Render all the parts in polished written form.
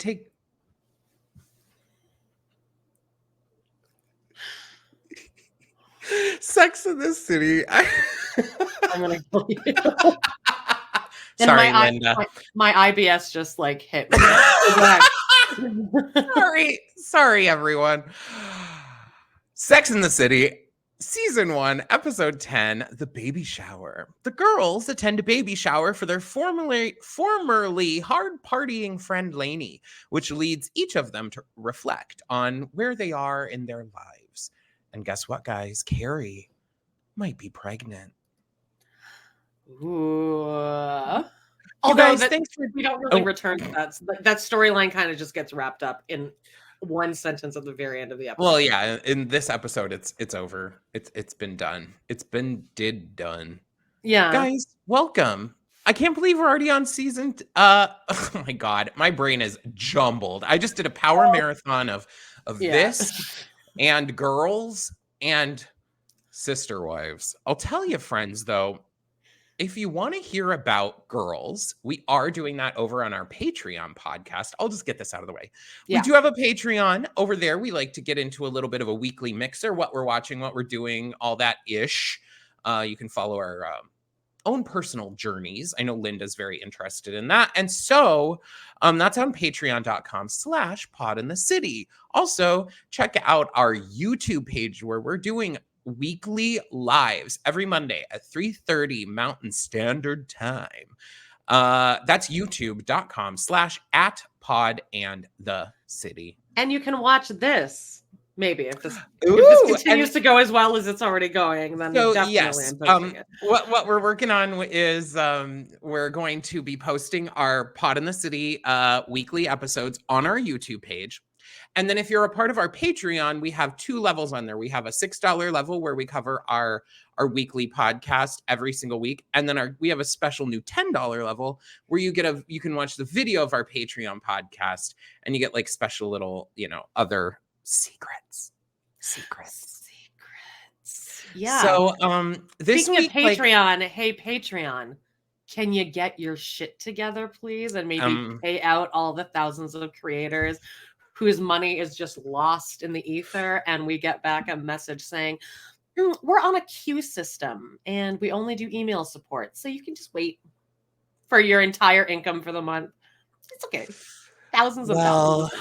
take... Sex in the City. I'm going to kill you. Sorry, Linda. My IBS just like hit me. Sorry, everyone. Sex in the City, Season 1, Episode 10, The Baby Shower. The girls attend a baby shower for their formerly hard partying friend Laney, which leads each of them to reflect on where they are in their lives. And guess what, guys? Carrie might be pregnant. Ooh. Although we don't really return to that. That storyline kind of just gets wrapped up in one sentence at the very end of the episode. Well, yeah, in this episode, it's over. It's been done. It's been done. Yeah, guys, welcome. I can't believe we're already on season. Oh my god, my brain is jumbled. I just did a power marathon of this and Girls and Sister Wives. I'll tell you, friends, though. If you want to hear about Girls, we are doing that over on our Patreon podcast. I'll just get this out of the way. Yeah. We do have a Patreon over there. We like to get into a little bit of a weekly mixer, what we're watching, what we're doing, all that ish. You can follow our own personal journeys. I know Linda's very interested in that. And so that's on patreon.com/podinthecity. Also, check out our YouTube page where we're doing weekly lives every Monday at 3:30 Mountain Standard Time. That's youtube.com/@podandthecity. And you can watch this. Maybe if this continues to go as well as it's already going, then definitely. Yes, what we're working on is we're going to be posting our Pod in the City weekly episodes on our YouTube page. And then if you're a part of our Patreon, we have 2 levels on there. We have a $6 level where we cover our weekly podcast every single week. And then we have a special new $10 level where you can watch the video of our Patreon podcast and you get like special little, other secrets. Yeah. So this Speaking week, of Patreon, hey Patreon, can you get your shit together, please? And maybe pay out all the thousands of creators whose money is just lost in the ether, and we get back a message saying, we're on a queue system and we only do email support. So you can just wait for your entire income for the month. It's okay. Thousands of dollars.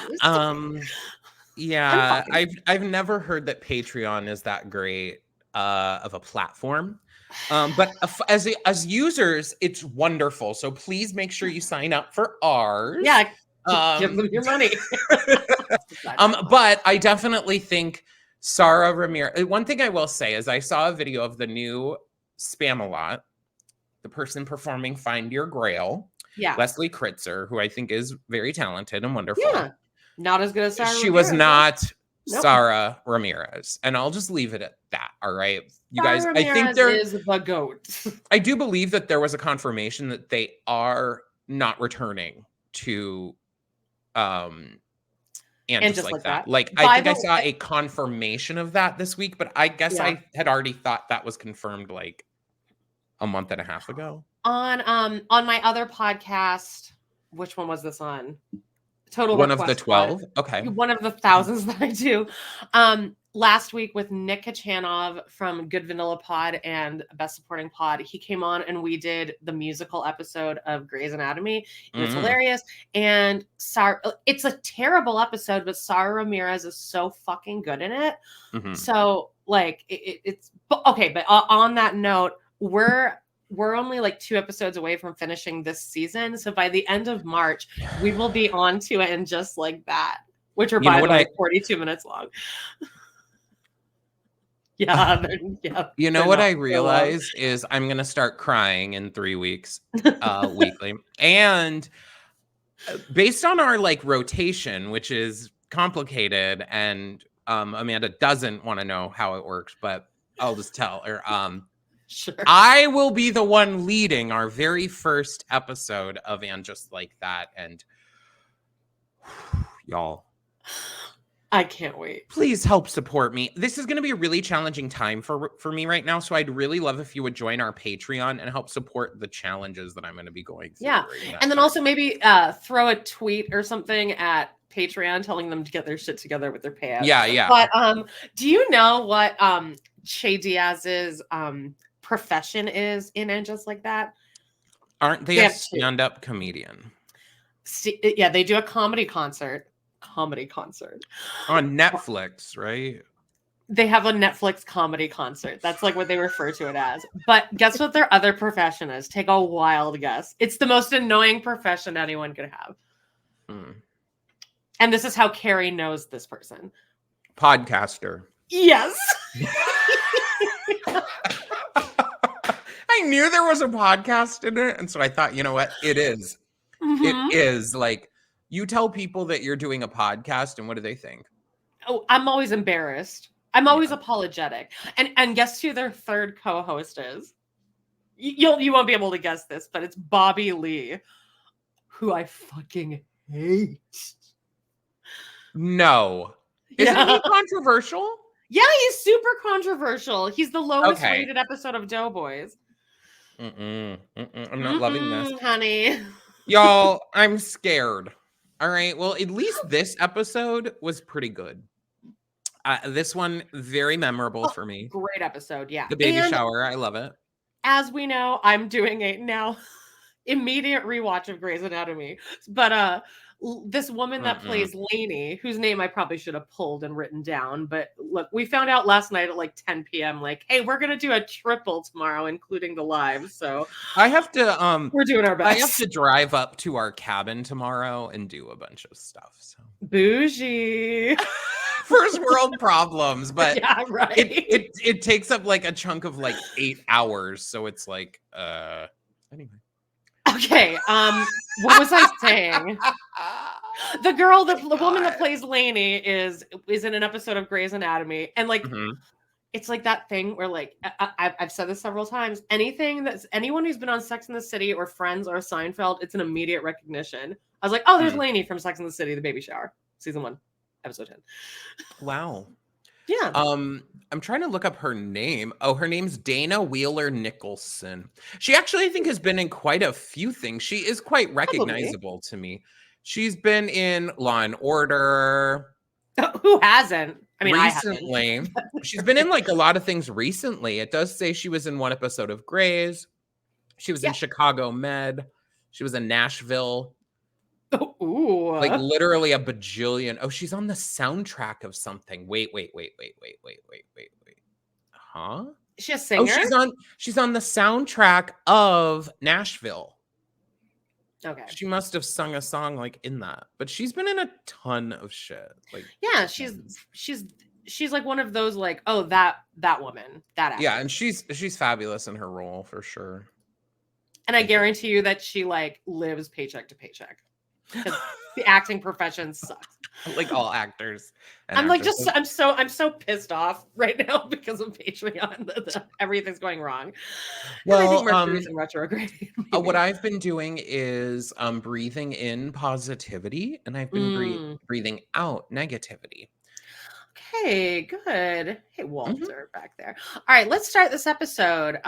Yeah, I've never heard that Patreon is that great of a platform. But as users, it's wonderful. So please make sure you sign up for ours. Yeah. Give them your money. But I definitely think Sarah Ramirez. One thing I will say is I saw a video of the new Spamalot, the person performing Find Your Grail. Yeah. Leslie Kritzer, who I think is very talented and wonderful. Yeah. Not as good as Sarah She Ramirez, was not Sarah Ramirez. And I'll just leave it at that. All right. You Sarah guys, Ramirez I think there is the GOAT. I do believe that there was a confirmation that they are not returning to and just like that. Like I think I saw a confirmation of that this week, but I guess I had already thought that was confirmed like a month and a half ago. On my other podcast, which one was this on? Total One of the 12. Okay. One of the thousands that I do. Last week with Nick Kachanov from Good Vanilla Pod and Best Supporting Pod, he came on and we did the musical episode of Grey's Anatomy. It was hilarious. And it's a terrible episode, but Sarah Ramirez is so fucking good in it. Mm-hmm. So like it's okay. But on that note, we're only like 2 episodes away from finishing this season. So by the end of March, we will be on to it and just like that, which are by the way 42 minutes long. Yeah. You know what I realized is I'm going to start crying in 3 weeks weekly. And based on our like rotation, which is complicated, and Amanda doesn't want to know how it works, but I'll just tell her. Sure. I will be the one leading our very first episode of And Just Like That. And y'all. I can't wait. Please help support me. This is going to be a really challenging time for me right now. So I'd really love if you would join our Patreon and help support the challenges that I'm going to be going through. Yeah. And then also maybe throw a tweet or something at Patreon telling them to get their shit together with their payouts. Yeah. But do you know what Che Diaz's profession is in And Just Like That? Aren't they a stand-up comedian? Yeah, they do a comedy concert on Netflix, right? They have a Netflix comedy concert. That's like what they refer to it as. But guess what their other profession is? Take a wild guess. It's the most annoying profession anyone could have. And this is how Carrie knows this person. Podcaster. Yes. I knew there was a podcast in it. And so I thought, you know what? It is. It is. Like, you tell people that you're doing a podcast and what do they think? Oh, I'm always embarrassed. I'm always apologetic. And guess who their third co-host is? You won't be able to guess this, but it's Bobby Lee, who I fucking hate. No. Isn't he controversial? Yeah, he's super controversial. He's the lowest rated episode of Doughboys. I'm not loving this. Honey. Y'all, I'm scared. All right. Well, at least this episode was pretty good. This one, very memorable for me. Great episode, yeah. The baby shower, I love it. As we know, I'm doing a now immediate rewatch of Grey's Anatomy. But this woman that plays Laney, whose name I probably should have pulled and written down, but look, we found out last night at like 10 p.m. like, hey, we're gonna do a triple tomorrow, including the live. So I have to we're doing our best. I have to drive up to our cabin tomorrow and do a bunch of stuff. So bougie. First world problems, but yeah, right. It takes up like a chunk of like 8 hours. So it's like anyway. Okay, what was I saying? The girl, the woman that plays Laney is in an episode of Grey's Anatomy, and like it's like that thing where like I've said this several times. Anyone who's been on Sex and the City or Friends or Seinfeld, it's an immediate recognition. I was like, oh, there's Laney from Sex and the City, The Baby Shower, season 1, episode 10. Wow. Yeah. I'm trying to look up her name. Oh, her name's Dana Wheeler Nicholson. She actually, I think, has been in quite a few things. She is quite recognizable to me. She's been in Law and Order. Who hasn't? I mean, recently. She's been in like a lot of things recently. It does say she was in one episode of Grey's. She was in Chicago Med. She was in Nashville. Ooh. Like literally a bajillion. Oh, she's on the soundtrack of something. Wait. Huh? Is she a singer? Oh, she's on the soundtrack of Nashville. Okay. She must have sung a song like in that. But she's been in a ton of shit. Like yeah, she's like one of those like, oh, that woman, that actress. Yeah, and she's fabulous in her role for sure. And I guarantee you that she like lives paycheck to paycheck. Because the acting profession sucks. Like all actors. I'm like I'm so pissed off right now because of Patreon. Everything's going wrong. Well, I think Mercury's in retrograde. What I've been doing is breathing in positivity, and I've been breathing out negativity. Okay, good. Hey, Walter back there. All right, let's start this episode.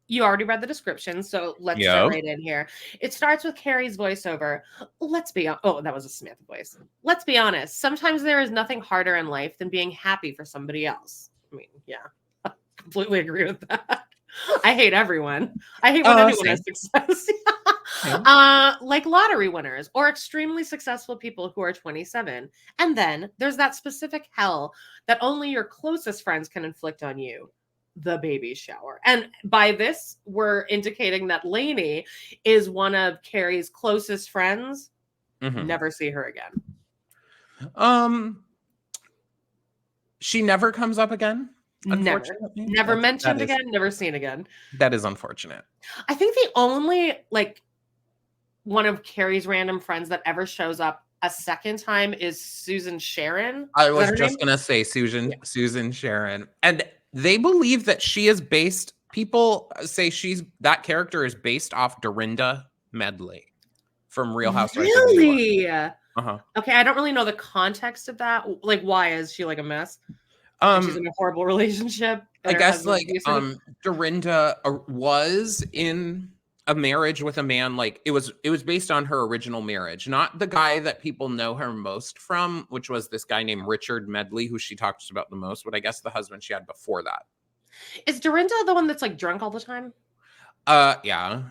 You already read the description, so let's get right in here. It starts with Carrie's voiceover. Oh, that was a Smith voice. Let's be honest. Sometimes there is nothing harder in life than being happy for somebody else. I mean, yeah, I completely agree with that. I hate everyone. I hate when anyone has success. Like lottery winners or extremely successful people who are 27. And then there's that specific hell that only your closest friends can inflict on you. The baby shower. And by this, we're indicating that Laney is one of Carrie's closest friends. Never see her again. She never comes up again. Never mentioned again, never seen again. That is unfortunate. I think the only like one of Carrie's random friends that ever shows up a second time is Susan Sharon. I was just gonna say Susan Sharon. And they believe that she is based, people say that character is based off Dorinda Medley from Real Housewives. Really? Uh-huh. Okay, I don't really know the context of that. Like, why is she like a mess? And she's in a horrible relationship, I and her guess husband's like abusive. Dorinda was in a marriage with a man, like it was based on her original marriage, not the guy that people know her most from, which was this guy named Richard Medley, who she talks about the most, but I guess the husband she had before that. Is Dorinda the one that's like drunk all the time? Yeah.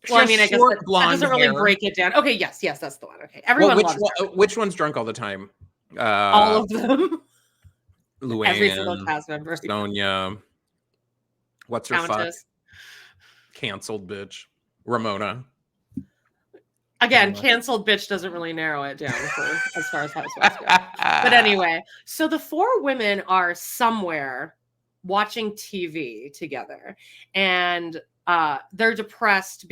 She Well, I has mean, I guess short that blonde doesn't really hair. break it down. Okay, yes, that's the one. Okay, Well, everyone loves her. which one's drunk all the time? All of them, every single Luann, cast member, Sonia, what's her fuck? Countess. Canceled bitch. Ramona. Again, canceled bitch doesn't really narrow it down for as far as housewives go. But anyway, so the four women are somewhere watching TV together, and they're depressed.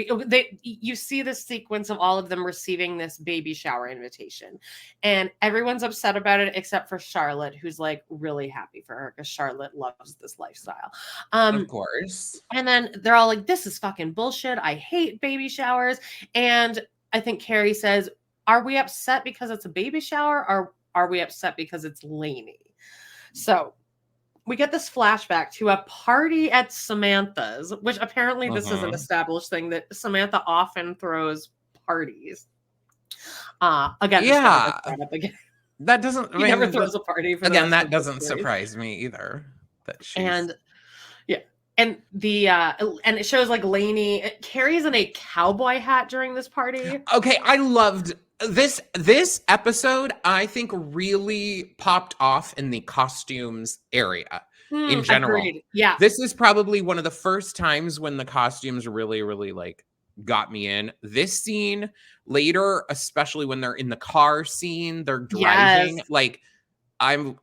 You see this sequence of all of them receiving this baby shower invitation, and everyone's upset about it except for Charlotte, who's like really happy for her because Charlotte loves this lifestyle. Of course. And then they're all like, "This is fucking bullshit. I hate baby showers." And I think Carrie says, "Are we upset because it's a baby shower, or are we upset because it's Laney?" So we get this flashback to a party at Samantha's, which apparently this is an established thing that Samantha often throws parties. Again, yeah, brought up again. That doesn't. He never throws a party. For again, that doesn't surprise me either. That she's... And it shows like Laney Carrie's in a cowboy hat during this party. Okay, I loved this episode. I think really popped off in the costumes area in general. Agreed. Yeah, this is probably one of the first times when the costumes really, really like got me in. This scene later, especially when they're in the car scene, they're driving. Yes. Like I'm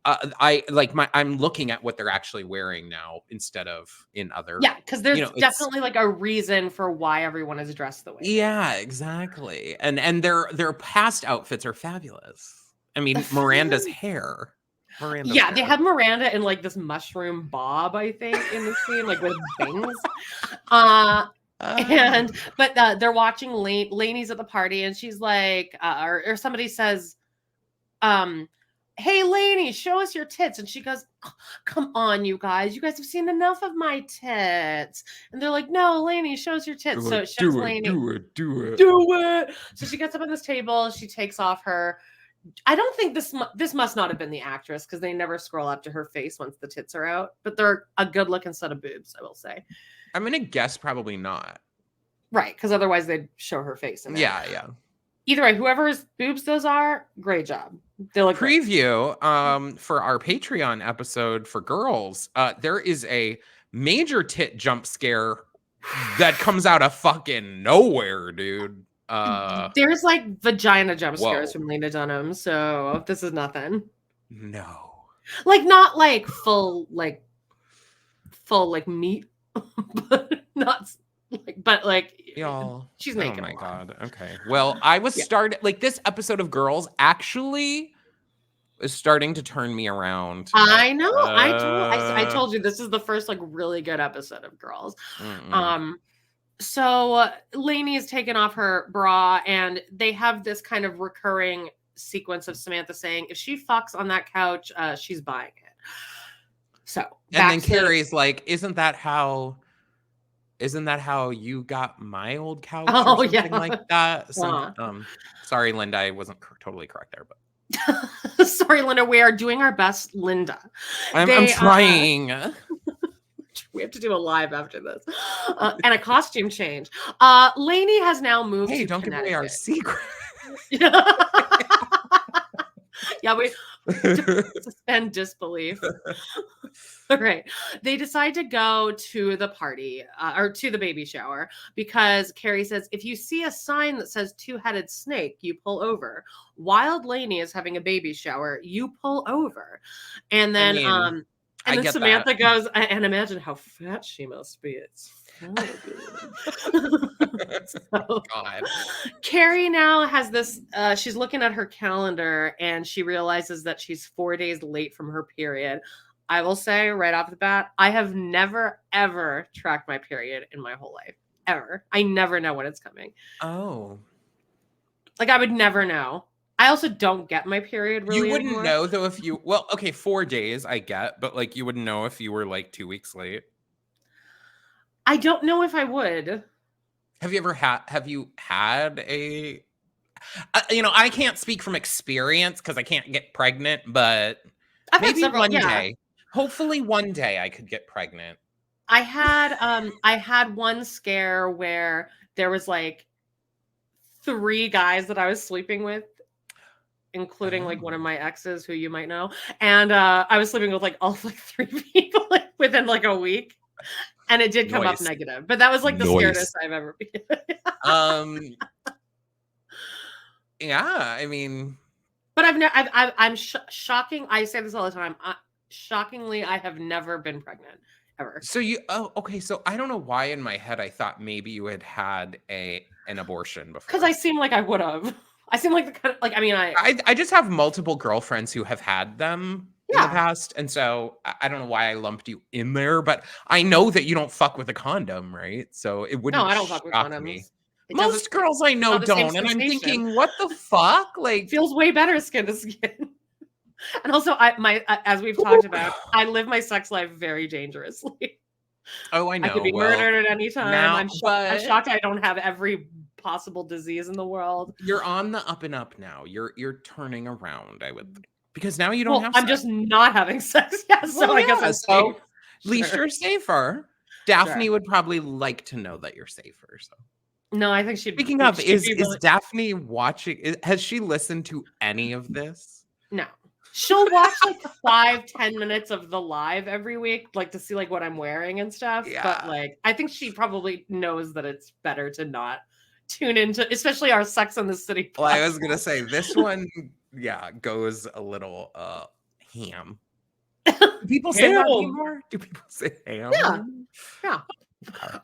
looking at what they're actually wearing now instead of in other. Yeah, because there's definitely like a reason for why everyone is dressed the way. Yeah, exactly. And their past outfits are fabulous. I mean, Miranda's hair. They have Miranda in like this mushroom bob, I think, in the scene, like with bangs. But they're watching Laney's at the party, and she's like, or somebody says, "Hey, Laney, show us your tits." And she goes, "Oh, come on, you guys have seen enough of my tits." And they're like, "No, Laney, show us your tits." So it shows Laney. Do it. So she gets up on this table. She takes off her. I don't think this must not have been the actress, because they never scroll up to her face once the tits are out. But they're a good looking set of boobs, I will say. I'm gonna guess probably not. Right, because otherwise they'd show her face. Yeah. Either way, whoever's boobs those are, great job. They look preview for our Patreon episode for girls. There is a major tit jump scare that comes out of fucking nowhere, dude. There's like vagina jump scares from Lena Dunham, so this is nothing. No, like not like full like meat, but not like, but like y'all. She's naked. Oh my god. Okay. Well, I was started like this episode of Girls actually is starting to turn me around. I know. I told you this is the first like really good episode of Girls. So Laney is taking off her bra, and they have this kind of recurring sequence of Samantha saying, "If she fucks on that couch, she's buying it." So, and then Carrie's like, "Isn't that how you got my old couch?" or something like that. Sorry, Linda, I wasn't totally correct there, but sorry, Linda, we are doing our best, Linda. I'm trying. We have to do a live after this, and a costume change. Laney has now moved. Hey, to don't Connecticut. give away our secret. Yeah, we suspend disbelief. All right. They decide to go to the party or to the baby shower because Carrie says, "If you see a sign that says two-headed snake, you pull over. Wild Laney is having a baby shower. You pull over." And then, and then Samantha goes, "And imagine how fat she must be. It's so, God. Carrie now has this, she's looking at her calendar and she realizes that she's 4 days late from her period. I will say right off the bat, I have never, ever tracked my period in my whole life. Ever. I never know when it's coming. Oh. Like I would never know. I also don't get my period really You wouldn't anymore. know though if you, well, okay, 4 days I get, but like you wouldn't know if you were like 2 weeks late. I don't know if I would. Have you had a I can't speak from experience because I can't get pregnant, but I've had maybe several, one yeah. day. Hopefully one day I could get pregnant. I had one scare where there was like 3 guys that I was sleeping with, including like one of Oh. my exes who you might know. And I was sleeping with like all like 3 people like, within like a week. And it did come up Noise. negative. But that was like the Noise. scaredest I've ever been. Yeah, I mean, But I'm shocking. I say this all the time. Shockingly, I have never been pregnant ever. so okay, so I don't know why in my head I thought maybe you had an abortion before. Because I seem like I would have. I seem like the kind of like, I mean, I just have multiple girlfriends who have had them in the yeah. past, and so I don't know why I lumped you in there, but I know that you don't fuck with a condom, right? So it No, wouldn't I don't fuck with shock me. condoms. It doesn't. Most girls I It's know not the same don't, and I'm sensation. thinking, what the fuck? It Like, feels way better skin to skin. And also, as we've talked about, I live my sex life very dangerously. oh, I know. I could be Well, murdered at any time. now, I'm shocked I don't have every possible disease in the world. you're on the up and up now. You're turning around. I would, because now you don't have. I'm sex. just not having sex. Yeah, so Well, I guess yeah, I'm so safe. at least Sure. you're safer. Daphne Sure. would probably like to know that you're safer. So. No, I think she'd. Speaking of, she'd is be really, Daphne watching? Has she listened to any of this? no. She'll watch like 5-10 minutes of the live every week, like to see like what I'm wearing and stuff. Yeah. But like, I think she probably knows that it's better to not tune into, especially our Sex and the City podcast. Well, I was gonna say this one, yeah, goes a little ham. Do people say that anymore? Do people say ham? Yeah.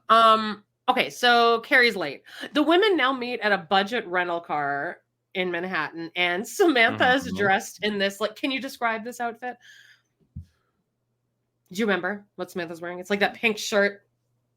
Okay. Okay, so Carrie's late. The women now meet at a budget rental car in Manhattan, and Samantha is dressed in this, like, can you describe this outfit? Do you remember what Samantha's wearing? It's like that pink shirt.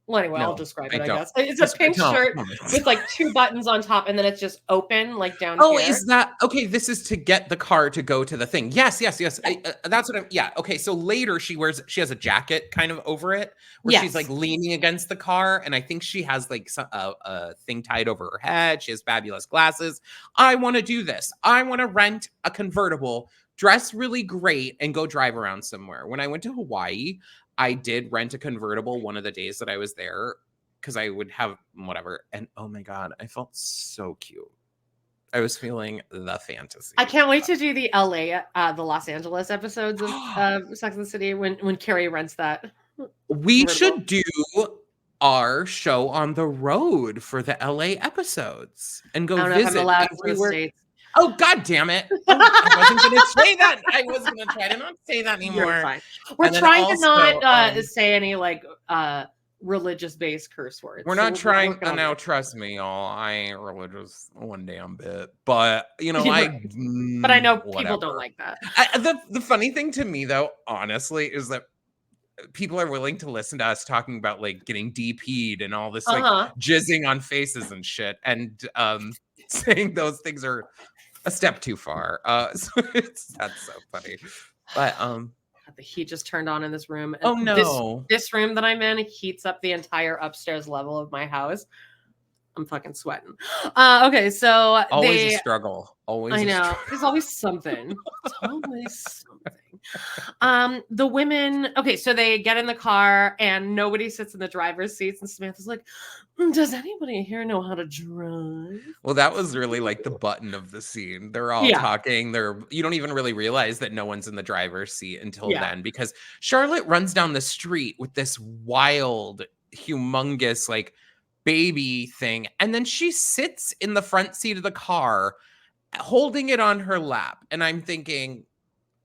Well, anyway, I'll describe it, I guess. It's a pink shirt with like 2 buttons on top, and then it's just open, like down here. Oh, is that okay? This is to get the car to go to the thing. Yes. That's what I'm. Yeah. Okay. So later she has a jacket kind of over it, where she's like leaning against the car, and I think she has like a thing tied over her head. She has fabulous glasses. I want to do this. I want to rent a convertible, dress really great, and go drive around somewhere. When I went to Hawaii, I did rent a convertible one of the days that I was there because I would have whatever. And oh my God, I felt so cute. I was feeling the fantasy. I can't wait to do the Los Angeles episodes of Sex and the City when Carrie rents that. We should do our show on the road for the LA episodes and go visit everywhere. Oh, God damn it. Oh, I wasn't going to say that. I was going to try to not say that anymore. We're trying to not say any like religious-based curse words. We're not trying. Now, trust me, y'all. I ain't religious one damn bit. But, but I know people don't like that. The funny thing to me, though, honestly, is that people are willing to listen to us talking about like getting DP'd and all this like jizzing on faces and shit. And saying those things are a step too far. So that's so funny. But the heat just turned on in this room. Oh no. This room that I'm in heats up the entire upstairs level of my house. I'm fucking sweating. Okay, so always a struggle. Always. I know. There's always something. It's always something. The women. Okay, so they get in the car and nobody sits in the driver's seats, and Samantha's like, "Does anybody here know how to drive?" Well, that was really like the button of the scene. They're all talking. You don't even really realize that no one's in the driver's seat until then, because Charlotte runs down the street with this wild, humongous like baby thing, and then she sits in the front seat of the car holding it on her lap, and I'm thinking,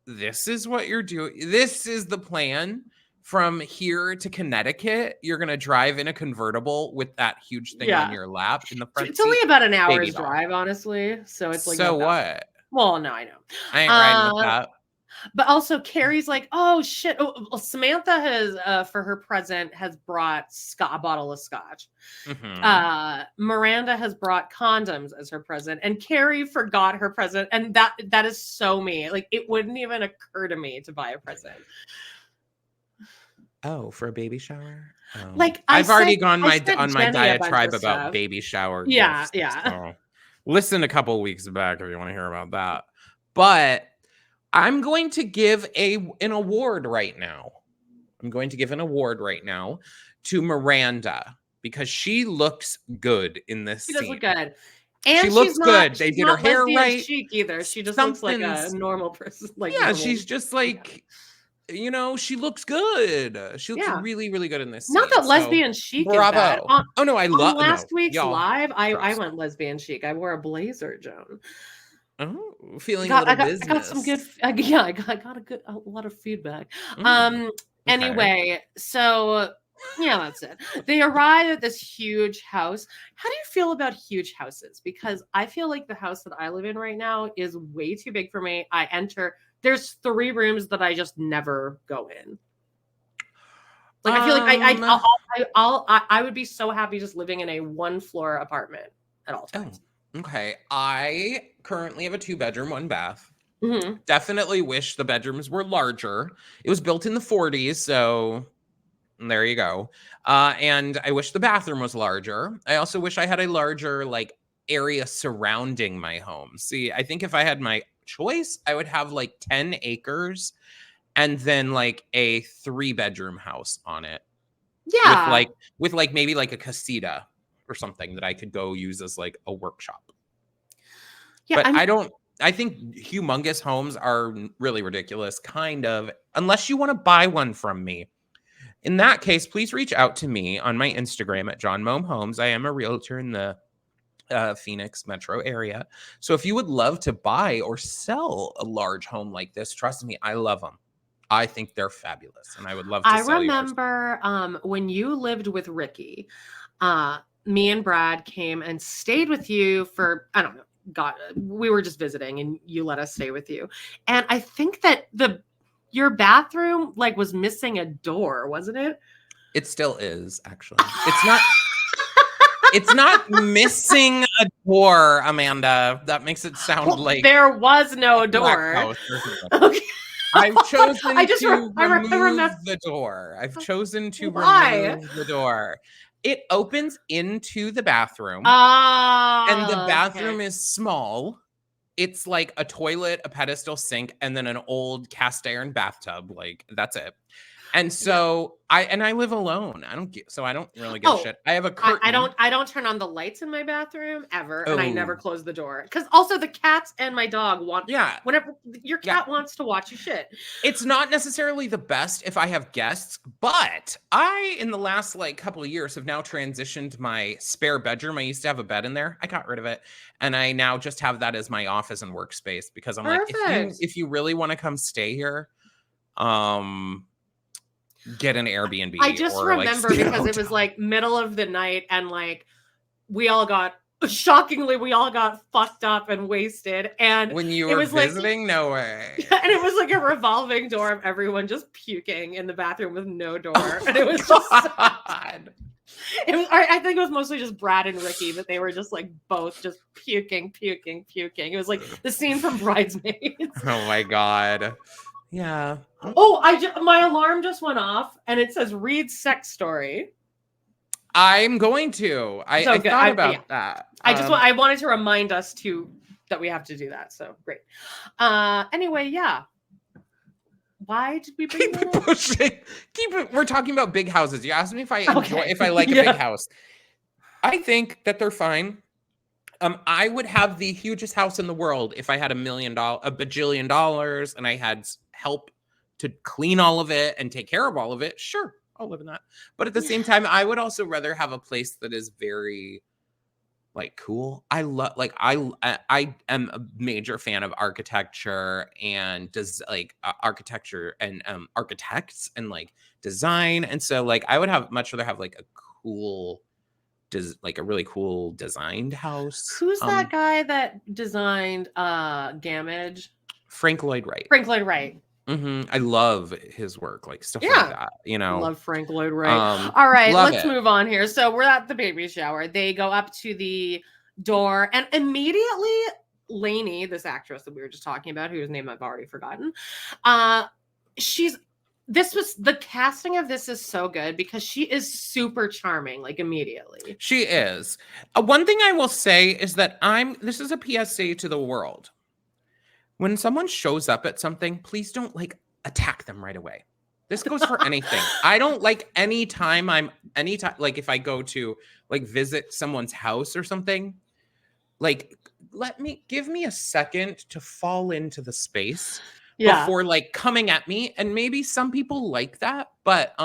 this is what you're doing. This is the plan from here to Connecticut. You're gonna drive in a convertible with that huge thing on your lap in the front. It's only about an hour's drive, honestly. So it's like, so what? Well, no, I know. I ain't riding with that. But also Carrie's like, oh shit. Oh, well, Samantha has for her present has brought a bottle of scotch. Miranda has brought condoms as her present, and Carrie forgot her present, and that is so me. Like, it wouldn't even occur to me to buy a present. Oh, for a baby shower? Oh. Like, I've already gone on Jenny my a bunch diatribe of about stuff. baby shower Yeah, gifts. yeah. So listen a couple weeks back if you want to hear about that. But I'm going to give an award right now. I'm going to give an award right now to Miranda because she looks good in this She scene. does look good. And she looks good. They did her hair right. Chic either. She just looks like a normal person. Like, yeah, she's just like, you know, she looks good. She looks really, really good in this scene. Not that lesbian chic is bad. Oh no, I love last week's live. I went lesbian chic. I wore a blazer, Joan. Oh, feeling a little business. I got some good. I got a lot of feedback. Anyway, so yeah, that's it. They arrive at this huge house. How do you feel about huge houses? Because I feel like the house that I live in right now is way too big for me. I enter. There's 3 rooms that I just never go in. Like, I feel like I would be so happy just living in a 1-floor apartment at all times. Okay. I currently have a 2-bedroom, 1 bath. Definitely wish the bedrooms were larger. It was built in the 40s, so there you go. And I wish the bathroom was larger. I also wish I had a larger like area surrounding my home. See, I think if I had my choice, I would have like 10 acres and then like a 3-bedroom house on it. Yeah. With maybe like a casita or something that I could go use as like a workshop. Yeah, but I think humongous homes are really ridiculous, kind of, unless you want to buy one from me. In that case, please reach out to me on my Instagram at John Mome Homes. I am a realtor in the Phoenix metro area. So if you would love to buy or sell a large home like this, trust me, I love them. I think they're fabulous, and I would love to sell yours. I remember when you lived with Ricky, me and Brad came and stayed with you for, I don't know, we were just visiting and you let us stay with you. And I think that your bathroom like was missing a door, wasn't it? It still is, actually. It's not missing a door, Amanda. That makes it sound like there was no door. Okay. I've chosen to remove the door. I've chosen to remove the door. It opens into the bathroom. And the bathroom is small. It's like a toilet, a pedestal sink, and then an old cast iron bathtub. Like, that's it. And so I live alone. I don't really give a shit. I have a curtain. I don't turn on the lights in my bathroom ever, and I never close the door. Because also the cats and my dog whenever your cat wants to watch your shit. It's not necessarily the best if I have guests, but in the last like couple of years have now transitioned my spare bedroom. I used to have a bed in there. I got rid of it. And I now just have that as my office and workspace because I'm like, if you really want to come stay here, get an Airbnb. I just remember because it was like middle of the night and like shockingly we all got fucked up and wasted. And when you were visiting, no way. And it was like a revolving door of everyone just puking in the bathroom with no door. And it was just I think it was mostly just Brad and Ricky, but they were just like both just puking. It was like the scene from Bridesmaids. Oh my God. Yeah. Oh, my alarm just went off and it says read sex story. I'm going to. I thought about that. I wanted to remind us that we have to do that. So great. Anyway, yeah. Why did we bring keep pushing? We're talking about big houses. You asked me if I like a big house. I think that they're fine. I would have the hugest house in the world if I had a bajillion dollars and I had help to clean all of it and take care of all of it. Sure, I'll live in that. But at the same time, I would also rather have a place that is very like cool. I am a major fan of architecture and architecture and architects and like design. And so like I would much rather have like a cool a really cool designed house. Who's that guy that designed Gamage? Frank Lloyd Wright. Frank Lloyd Wright. I love his work, like stuff like Yeah. that, you know. Love Frank Lloyd Wright. All right, Love let's it. move on here. So we're at the baby shower. They go up to the door, and immediately Laney, this actress that we were just talking about, whose name I've already forgotten, the casting of this is so good because she is super charming, like immediately. She is. One thing I will say is that this is a PSA to the world. When someone shows up at something, please don't like attack them right away. This goes for anything. I don't like anytime like if I go to like visit someone's house or something, like give me a second to fall into the space before like coming at me. And maybe some people like that, but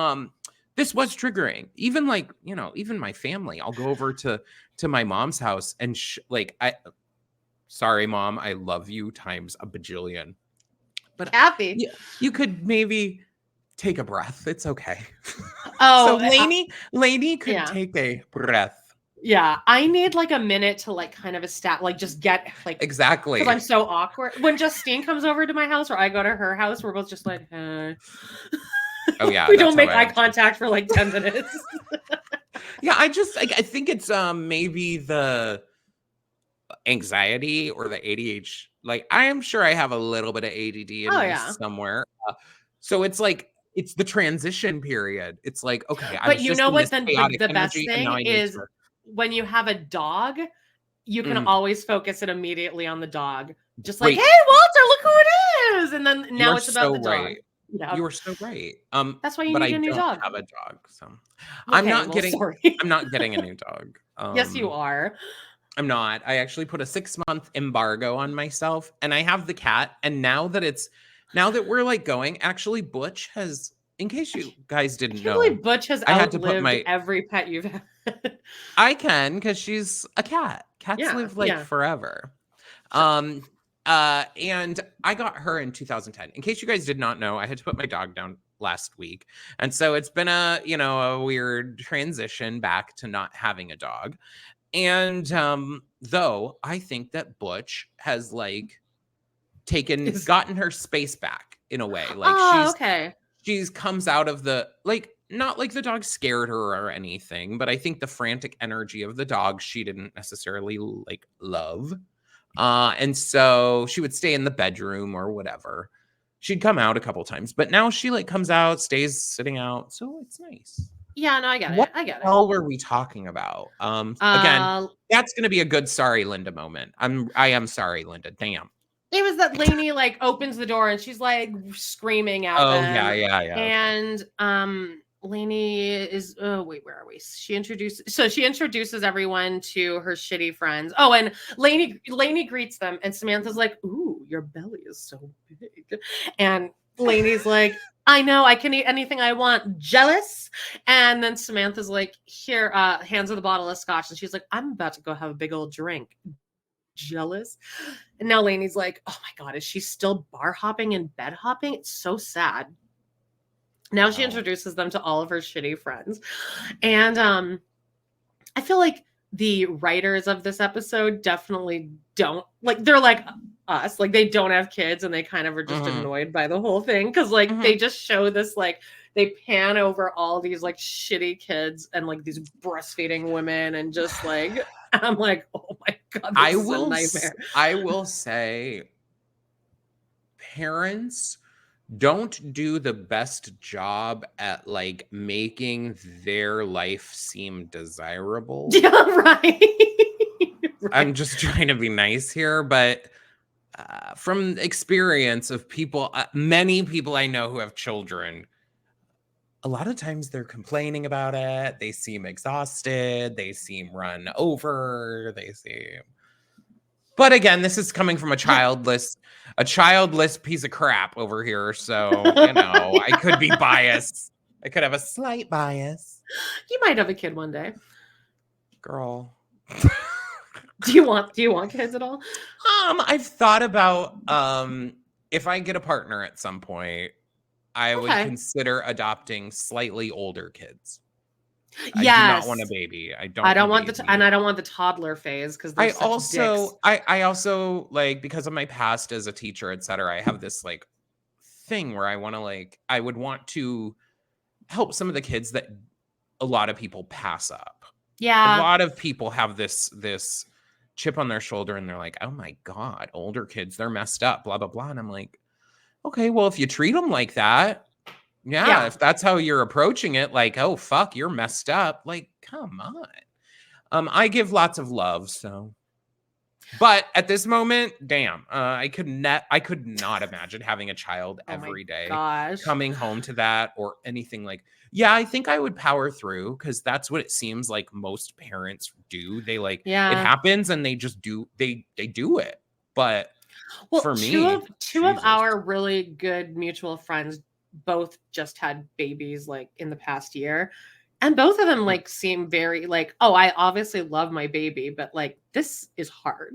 this was triggering. Even like, you know, even my family, I'll go over to my mom's house and sorry, Mom, I love you times a bajillion. But Kathy, you could maybe take a breath. It's okay. Oh, so Laney could take a breath. Yeah, I need like a minute to like kind of like just get like exactly because I'm so awkward. When Justine comes over to my house or I go to her house, we're both just like, hey. Oh yeah, we don't make eye contact for like 10 minutes. Yeah, I think it's maybe the anxiety or the ADHD. Like I am sure I have a little bit of ADD in me somewhere. So it's like it's the transition period. It's like okay, but you know what? Then the best thing is when you have a dog, you can always focus it immediately on the dog. Just like, hey, Walter, look who it is, and then now it's about the dog. Yeah. You are so right. That's why you need a new dog. I have a dog, so I'm not getting a new dog. Yes, you are. I'm not. I actually put a 6-month embargo on myself, and I have the cat. And now that we're like going, actually, Butch has. In case you guys didn't know, Butch has outlived every pet you've had. I can because she's a cat. Cats live like forever. Sure. And I got her in 2010. In case you guys did not know, I had to put my dog down last week. And so it's been a weird transition back to not having a dog. And though I think that Butch has like gotten her space back in a way. Like she's comes out of the like not like the dog scared her or anything, but I think the frantic energy of the dog she didn't necessarily like love. And so she would stay in the bedroom or whatever. She'd come out a couple times, but now she like comes out, stays sitting out. So it's nice. Yeah, no, I get it. What the hell were we talking about? Again, that's going to be a good sorry, Linda moment. I am sorry, Linda. Damn. It was that Laney like opens the door and she's like screaming at them. Yeah. And Laney is wait, where are we? She introduces everyone to her shitty friends. Oh, and Laney greets them, and Samantha's like, "Ooh, your belly is so big," and Laney's like, "I know, I can eat anything I want. Jealous?" And then Samantha's like, "Here, hands her the bottle of scotch," and she's like, "I'm about to go have a big old drink." Jealous. And now Laney's like, oh my God, is she still bar hopping and bed hopping? It's so sad. Now she introduces them to all of her shitty friends. And I feel like the writers of this episode definitely don't like, they're like us, like they don't have kids and they kind of are just annoyed by the whole thing. Cause like they just show this, like they pan over all these like shitty kids and like these breastfeeding women and just like, I'm like, oh my God, this is a nightmare. I will say parents don't do the best job at like making their life seem desirable. Yeah, right. I'm just trying to be nice here, but from experience of people, many people I know who have children, a lot of times they're complaining about it. They seem exhausted. They seem run over. But again, this is coming from a childless piece of crap over here. So, you know, I could be biased. I could have a slight bias. You might have a kid one day. Girl. Do you want kids at all? I've thought about if I get a partner at some point, I would consider adopting slightly older kids. I do not want a baby. I don't want the toddler phase because I also like because of my past as a teacher, etc. I have this like thing where I would want to help some of the kids that a lot of people pass up. A lot of people have this chip on their shoulder and they're like, oh my God, older kids, they're messed up, blah, blah, blah. And I'm like, okay, well, if you treat them like that, yeah, if that's how you're approaching it, like, oh, fuck, you're messed up. Like, come on. I give lots of love, so. But at this moment, damn, I could not imagine having a child every day, coming home to that or anything like. Yeah, I think I would power through because that's what it seems like most parents do. They it happens and they just do they do it. But for me, two of our really good mutual friends both just had babies like in the past year. And both of them like seem very like, oh, I obviously love my baby, but like this is hard.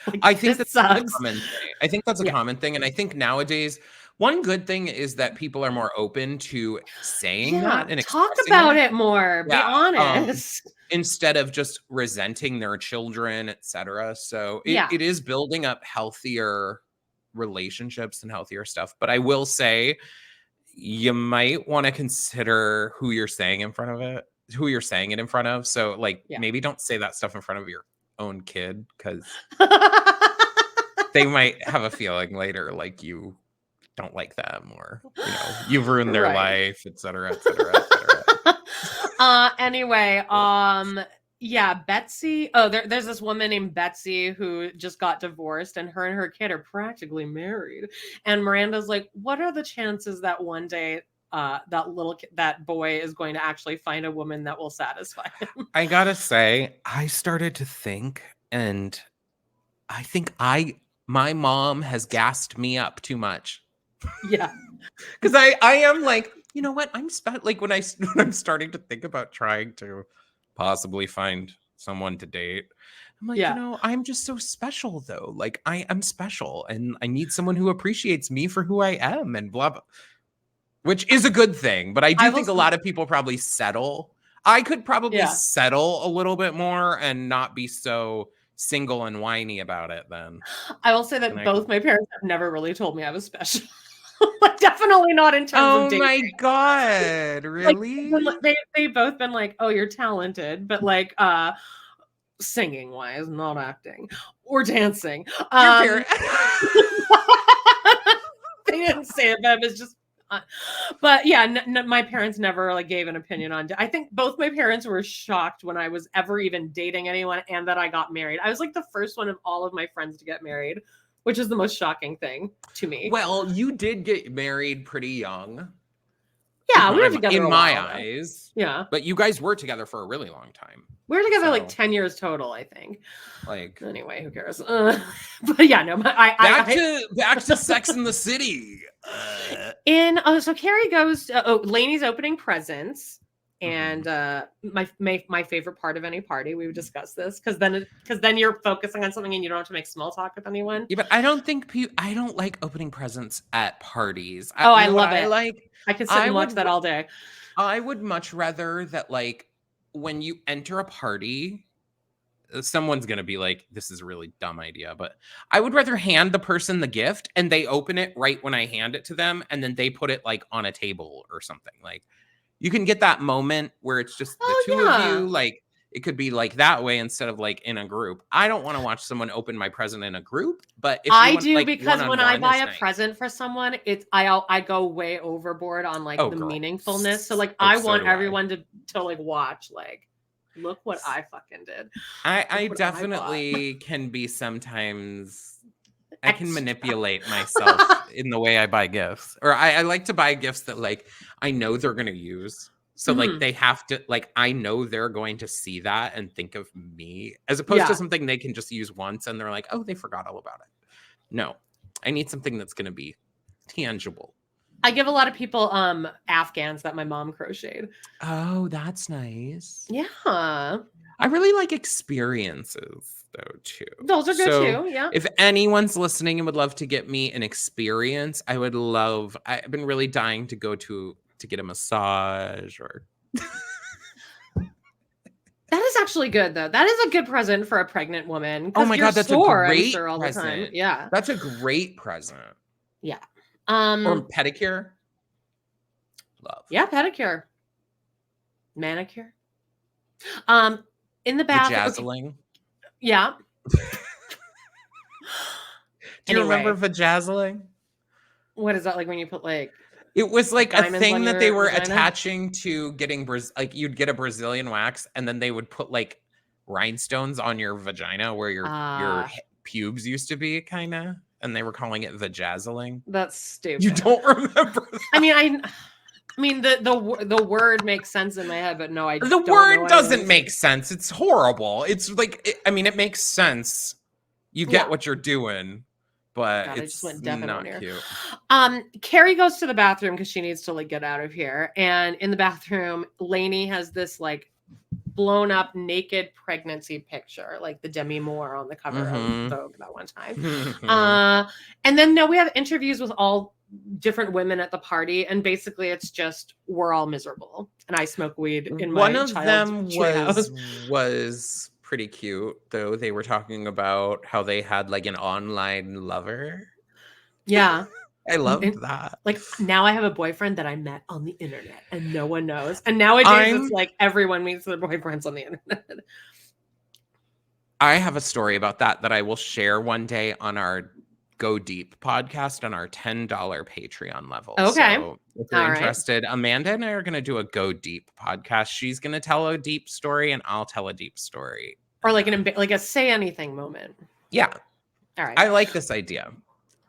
Like, I think that's a common thing. I think that's a common thing. And I think nowadays, one good thing is that people are more open to saying that and talk about it more. Be honest. Instead of just resenting their children, etc. So it is building up healthier relationships and healthier stuff. But I will say, you might want to consider who you're saying it in front of. So like maybe don't say that stuff in front of your own kid because they might have a feeling later like you don't like them or you've ruined their life, etc., etc., etc. Anyway, Betsy. Oh, there's this woman named Betsy who just got divorced, and her kid are practically married. And Miranda's like, what are the chances that one day that boy is going to actually find a woman that will satisfy him? I gotta say, I started to think, and I think my mom has gassed me up too much. Yeah, because I am like, you know what? I'm like when I'm starting to think about trying to possibly find someone to date. I'm like, I'm just so special though. Like I am special and I need someone who appreciates me for who I am and blah, blah. Which is a good thing. But I do think a lot of people probably settle. I could probably settle a little bit more and not be so single and whiny about it then. I will say that both my parents have never really told me I was special. Like definitely not in terms of dating. Oh my God, really? Like, they've both been like, oh, you're talented, but like singing wise, not acting or dancing. They didn't say it, but it was just but yeah, my parents never like gave an opinion on. I think both my parents were shocked when I was ever even dating anyone and that I got married. I was like the first one of all of my friends to get married, which is the most shocking thing to me. Well, you did get married pretty young. Yeah, we were together in my eyes. Yeah. But you guys were together for a really long time. We were together like 10 years total, I think. Like anyway, who cares? But yeah, no, back to Sex in the City. So Carrie goes Laney's opening presents. And my favorite part of any party, we would discuss this because then you're focusing on something and you don't have to make small talk with anyone. Yeah, but I don't think I don't like opening presents at parties. I love it. I can sit and watch that all day. I would much rather that like when you enter a party, someone's gonna be like, "This is a really dumb idea," but I would rather hand the person the gift and they open it right when I hand it to them, and then they put it like on a table or something like. You can get that moment where it's just the two of you, like it could be like that way instead of like in a group. I don't want to watch someone open my present in a group, but if I do because when I buy a present for someone, I go way overboard on like the meaningfulness. So like I want everyone to like watch like look what I fucking did. I definitely can be sometimes. I can manipulate myself in the way I buy gifts. Or I like to buy gifts that like I know they're going to use. So like they have to like I know they're going to see that and think of me as opposed to something they can just use once and they're like, "Oh, they forgot all about it." No. I need something that's going to be tangible. I give a lot of people Afghans that my mom crocheted. Oh, that's nice. Yeah. I really like experiences though too. Those are good too. Yeah. If anyone's listening and would love to get me an experience, I've been really dying to go to get a massage or That is actually good though. That is a good present for a pregnant woman. Oh my God, that's a great present. Yeah. That's a great present. Yeah. Or pedicure. Love. Yeah, pedicure. Manicure. In the bathroom. Vajazzling. Yeah. Do you remember vajazzling? What is that, like when you put like it was like a thing that they were vagina? attaching to getting like you'd get a Brazilian wax and then they would put like rhinestones on your vagina where your pubes used to be, kind of, and they were calling it vajazzling. That's stupid. You don't remember that? I mean the word makes sense in my head, but no, the word doesn't make sense. It's horrible. It's like it makes sense. You get what you're doing, but God, it's not cute. Carrie goes to the bathroom because she needs to like get out of here, and in the bathroom, Laney has this like blown up naked pregnancy picture, like the Demi Moore on the cover of Vogue that one time. And then we have interviews with all different women at the party, and basically it's just we're all miserable, and I smoke weed in my child's treehouse. was pretty cute, though. They were talking about how they had like an online lover. Yeah. I loved that. Like, now I have a boyfriend that I met on the internet and no one knows. And nowadays it's like everyone meets their boyfriends on the internet. I have a story about that I will share one day on our Go Deep podcast on our $10 Patreon level. Okay. So if you're interested, Amanda and I are going to do a Go Deep podcast. She's going to tell a deep story and I'll tell a deep story. Or like a say anything moment. Yeah. All right. I like this idea.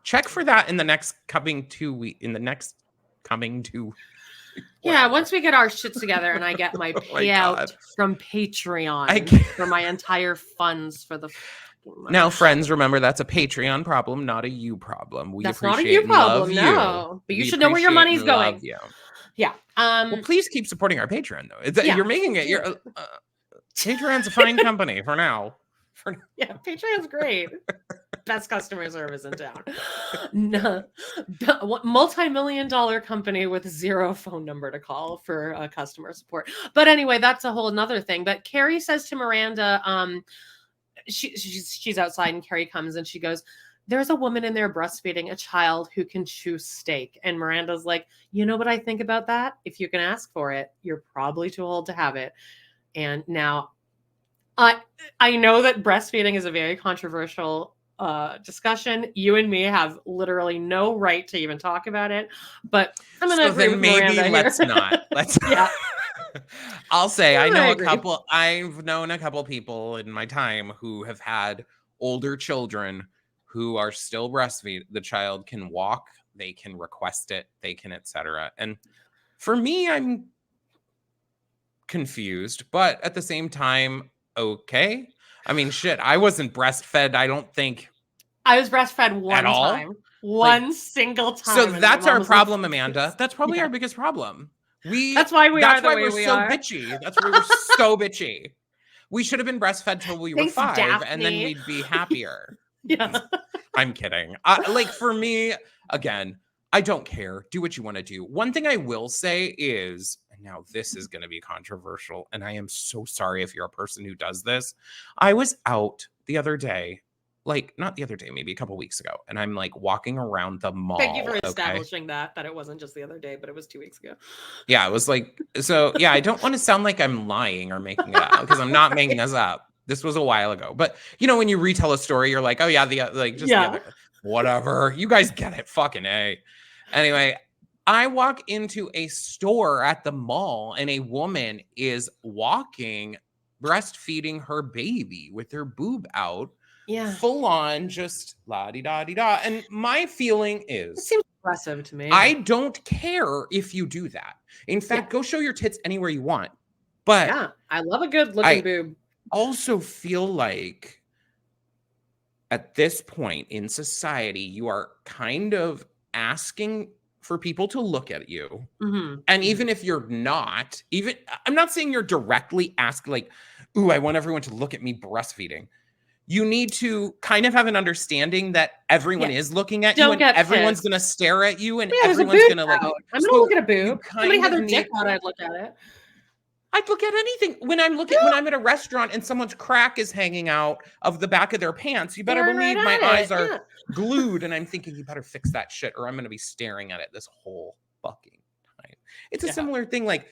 Check for that in the next coming 2 weeks. Yeah, once we get our shit together and I get my payout from Patreon for my entire funds for the now, friends, remember that's a Patreon problem, not a you problem. That's not a you problem, no. But you should know where your money's going. Yeah. Well, please keep supporting our Patreon, though. You're making it. Patreon's a fine company for now. Yeah, Patreon's great. Best customer service in town. No, multi-million-dollar company with 0 phone number to call for customer support. But anyway, that's a whole nother thing. But Carrie says to Miranda, she's outside and Carrie comes and she goes, there's a woman in there breastfeeding a child who can chew steak. And Miranda's like, you know what I think about that? If you can ask for it, you're probably too old to have it. And now I know that breastfeeding is a very controversial discussion. You and me have literally no right to even talk about it, but I'm going to agree with Miranda let's here. not. Let's yeah. I'll say I've known a couple people in my time who have had older children who are still breastfeed. The child can walk, they can request it, they can, etc. And for me, I'm confused, but at the same time, okay. I mean, shit, I wasn't breastfed. I don't think I was breastfed one time. One single time. So that's our problem, Amanda. That's probably our biggest problem. That's why we're so bitchy. That's why we're so bitchy. We should have been breastfed till we were 5, Daphne. And then we'd be happier. Yeah. I'm kidding. Like for me, again, I don't care. Do what you want to do. One thing I will say is, and now this is going to be controversial, and I am so sorry if you're a person who does this. I was out the other day, like not the other day, maybe a couple weeks ago, and I'm like walking around the mall. Thank you for establishing that it wasn't just the other day, but it was 2 weeks ago. Yeah, it was like, so yeah, I don't want to sound like I'm lying or making it up because I'm not making this up. This was a while ago, but you know, when you retell a story, you're like, oh yeah, the other, whatever. You guys get it, fucking A. Anyway, I walk into a store at the mall and a woman is walking, breastfeeding her baby with her boob out. Yeah. Full on, just la-di-da-di-da. And my feeling is, it seems aggressive to me. I don't care if you do that. In fact, go show your tits anywhere you want. But yeah, I love a good looking boob. Also feel like at this point in society, you are kind of asking for people to look at you. Mm-hmm. And even if you're not, I'm not saying you're directly asking like, ooh, I want everyone to look at me breastfeeding. You need to kind of have an understanding that everyone is looking at you and everyone's going to stare at you and everyone's going to like. I'm going to look at a boob. Somebody had their dick out, I'd look at it. I'd look at anything when I'm at a restaurant and someone's crack is hanging out of the back of their pants. You better Staring believe right my at eyes it. are Yeah. glued, and I'm thinking you better fix that shit, or I'm going to be staring at it this whole fucking time. It's a similar thing. Like,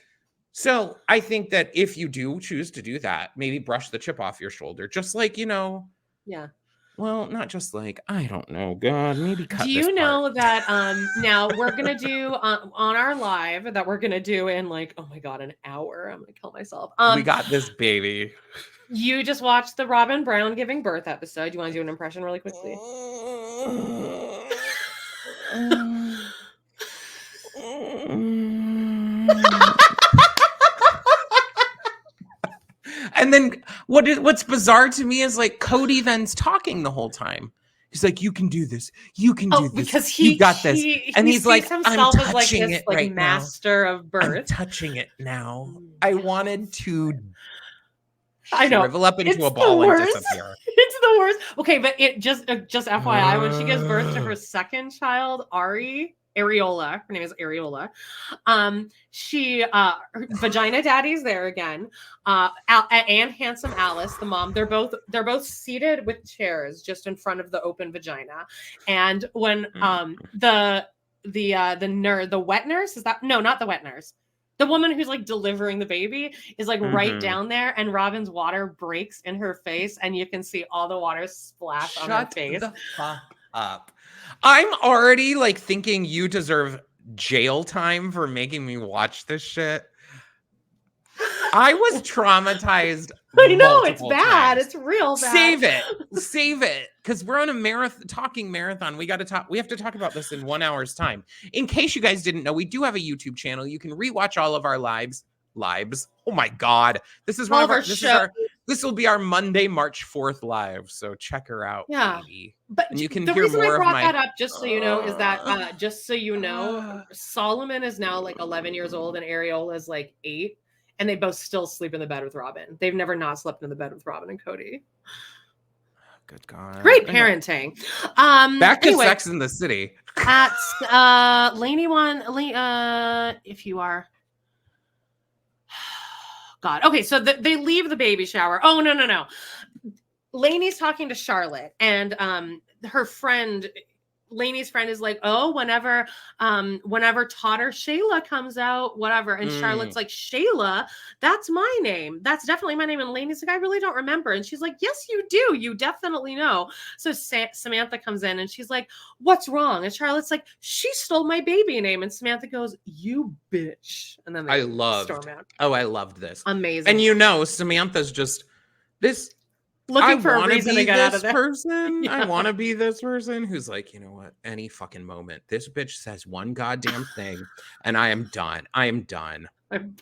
so I think that if you do choose to do that, maybe brush the chip off your shoulder, just like, Yeah. well, not just like, I don't know, God, maybe cut Do this you part. know that now we're gonna do on our live that we're gonna do in like, oh my God, an hour. I'm gonna kill myself. We got this, baby. You just watched the Robin Brown giving birth episode. Do you want to do an impression really quickly? And then what's bizarre to me is like Cody then's talking the whole time. He's like, you can do this. You can do this. Because you got this. And he's like, himself I'm as like touching this it like right master now. of birth. I'm touching it now. I wanted to I know. shrivel up into It's a ball the and worst. disappear. It's the worst. Okay, but it just FYI, when she gives birth to her second child, Areola, her name is Areola. She her vagina daddy's there again. And handsome Alice, the mom, they're both seated with chairs just in front of the open vagina. And when the wet nurse, is that, no, not the wet nurse, the woman who's like delivering the baby is like right down there, and Robin's water breaks in her face, and you can see all the water splash on her face. Shut the fuck up. I'm already like thinking you deserve jail time for making me watch this shit. I was traumatized. I know, it's bad. Times. It's real bad. Save it. Because we're on a talking marathon. We have to talk about this in 1 hour's time. In case you guys didn't know, we do have a YouTube channel. You can rewatch all of our lives. Oh my God. This is one of our shows. This will be our Monday, March 4th live. So check her out. Yeah. Baby. But and you can the hear reason more I brought of that up, just so you know, is that Solomon is now like 11 years old and Areola is like 8. And they both still sleep in the bed with Robin. They've never not slept in the bed with Robin and Cody. Good God. Great parenting. Back to Sex in the City. At Laney one, if you are. God. Okay, so they leave the baby shower. Oh, no. Laney's talking to Charlotte, and her friend, Laney's friend, is like, oh, whenever Totter Shayla comes out, whatever. And Charlotte's like, Shayla, that's my name. That's definitely my name. And Laney's like, I really don't remember. And she's like, yes, you do. You definitely know. So Samantha comes in and she's like, what's wrong? And Charlotte's like, she stole my baby name. And Samantha goes, you bitch. And then they storm out. Oh, I loved this. Amazing. And Samantha's just this. Looking for a reason to get out of there. Yeah. I want to be this person who's like, you know what? Any fucking moment, this bitch says one goddamn thing, and I am done. I'm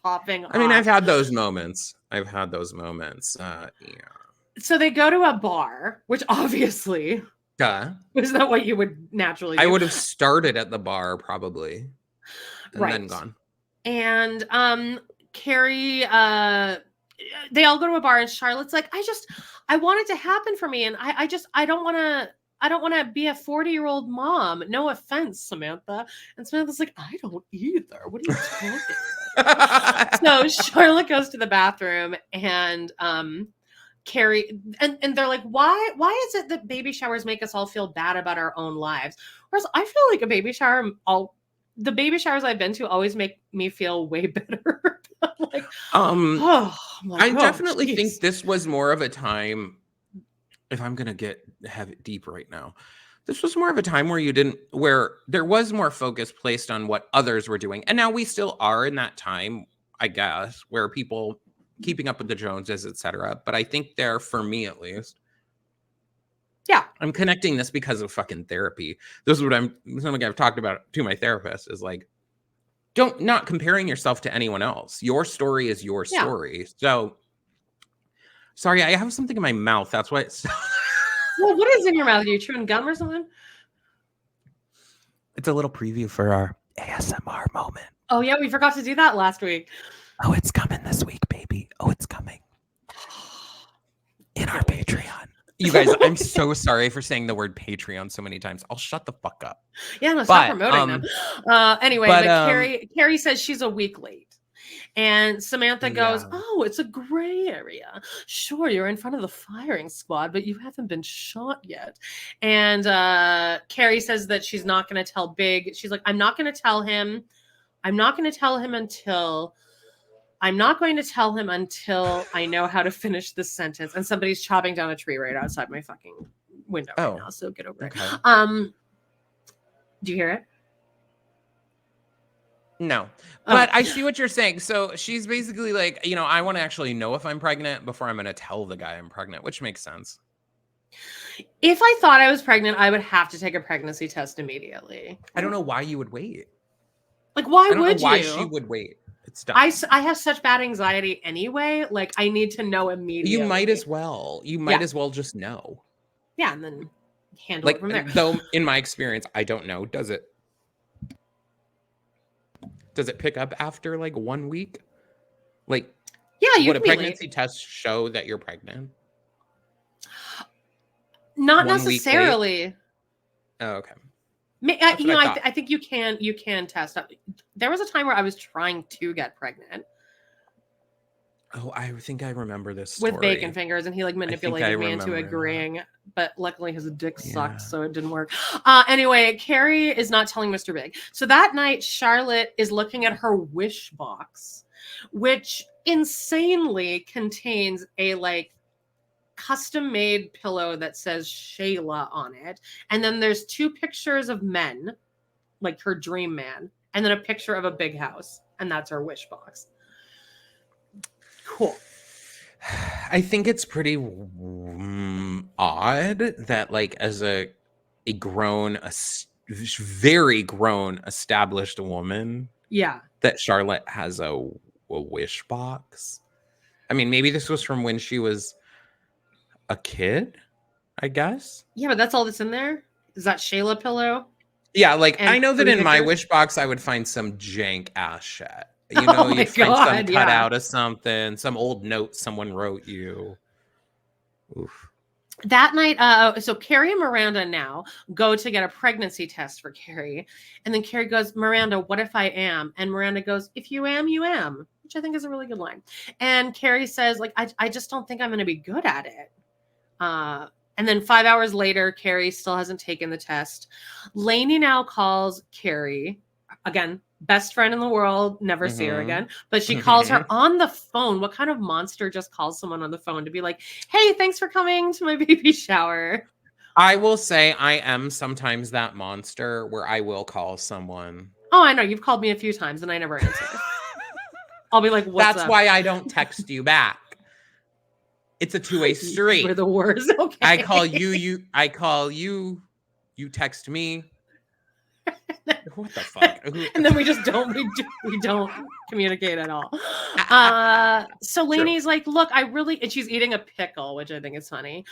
popping off. I mean, I've had those moments. Yeah. So they go to a bar, which obviously, is that what you would naturally do? I would have started at the bar probably, and then gone. And Carrie, they all go to a bar, and Charlotte's like, I want it to happen for me, and I don't want to be a 40-year-old mom. No offense, Samantha. And Samantha's like, I don't either. What are you talking about? So Charlotte goes to the bathroom, and Carrie, and they're like, why is it that baby showers make us all feel bad about our own lives? Whereas I feel like the baby showers I've been to always make me feel way better. Like, I definitely think this was more of a time, if I'm going to have it deep right now, this was more of a time where there was more focus placed on what others were doing. And now we still are in that time, I guess, where people keeping up with the Joneses, etc. But I think for me at least, yeah, I'm connecting this because of fucking therapy. This is something I've talked about to my therapist is like, not comparing yourself to anyone else. Your story is your story. So, sorry, I have something in my mouth. That's why it's... Well, what is in your mouth? Are you chewing gum or something? It's a little preview for our ASMR moment. Oh, yeah, we forgot to do that last week. Oh, it's coming this week, baby. Oh, it's coming. In our Patreon. You guys, I'm so sorry for saying the word Patreon so many times. I'll shut the fuck up. Yeah, no, stop promoting them. Anyway, but Carrie says she's a week late. And Samantha goes, Yeah. "Oh, it's a gray area. Sure, you're in front of the firing squad, but you haven't been shot yet." And Carrie says that she's not going to tell Big. She's like, "I'm not going to tell him. I'm not going to tell him until I'm not going to tell him until I know how to finish this sentence." And somebody's chopping down a tree right outside my fucking window right now. So get over it. Okay. Do you hear it? No, but I see what you're saying. So she's basically like, I want to actually know if I'm pregnant before I'm going to tell the guy I'm pregnant, which makes sense. If I thought I was pregnant, I would have to take a pregnancy test immediately. I don't know why you would wait. Like, why I don't would know why you? she would wait. It's dumb. I have such bad anxiety anyway. Like, I need to know immediately. You might as well. You might as well just know. Yeah, and then handle it from there. Though, in my experience, I don't know. Does it pick up after like 1 week? Like, yeah, would a pregnancy test show that you're pregnant? Not necessarily. Oh, okay. I think you can test. There was a time where I was trying to get pregnant. Oh, I think I remember this story. With bacon fingers, and he like manipulated me into agreeing, but luckily his dick sucked, so it didn't work. Anyway, Carrie is not telling Mr. Big. So that night, Charlotte is looking at her wish box, which insanely contains a like custom-made pillow that says Shayla on it, and then there's 2 pictures of men, like her dream man, and then a picture of a big house, and that's her wish box. Cool. I think it's pretty odd that, like, as a very grown, established woman, that Charlotte has a wish box. I mean, maybe this was from when she was a kid, I guess. Yeah, but that's all that's in there? Is that Shayla pillow? Yeah, like, I know that in my wish box, I would find some jank ass shit. You'd find some cutout of something, some old note someone wrote you. Oof. That night, so Carrie and Miranda now go to get a pregnancy test for Carrie. And then Carrie goes, "Miranda, what if I am?" And Miranda goes, "If you am, you am," which I think is a really good line. And Carrie says, like, I just don't think I'm going to be good at it. And then 5 hours later, Carrie still hasn't taken the test. Laney now calls Carrie, again, best friend in the world, never see her again, but she calls her on the phone. What kind of monster just calls someone on the phone to be like, "Hey, thanks for coming to my baby shower"? I will say I am sometimes that monster where I will call someone. Oh, I know. You've called me a few times and I never answer. I'll be like, "What's up?" That's why I don't text you back. It's a two-way street. We're the worst. Okay. I call you, you text me. What the fuck? And then we don't communicate at all. So Laney's like, "Look, and she's eating a pickle, which I think is funny.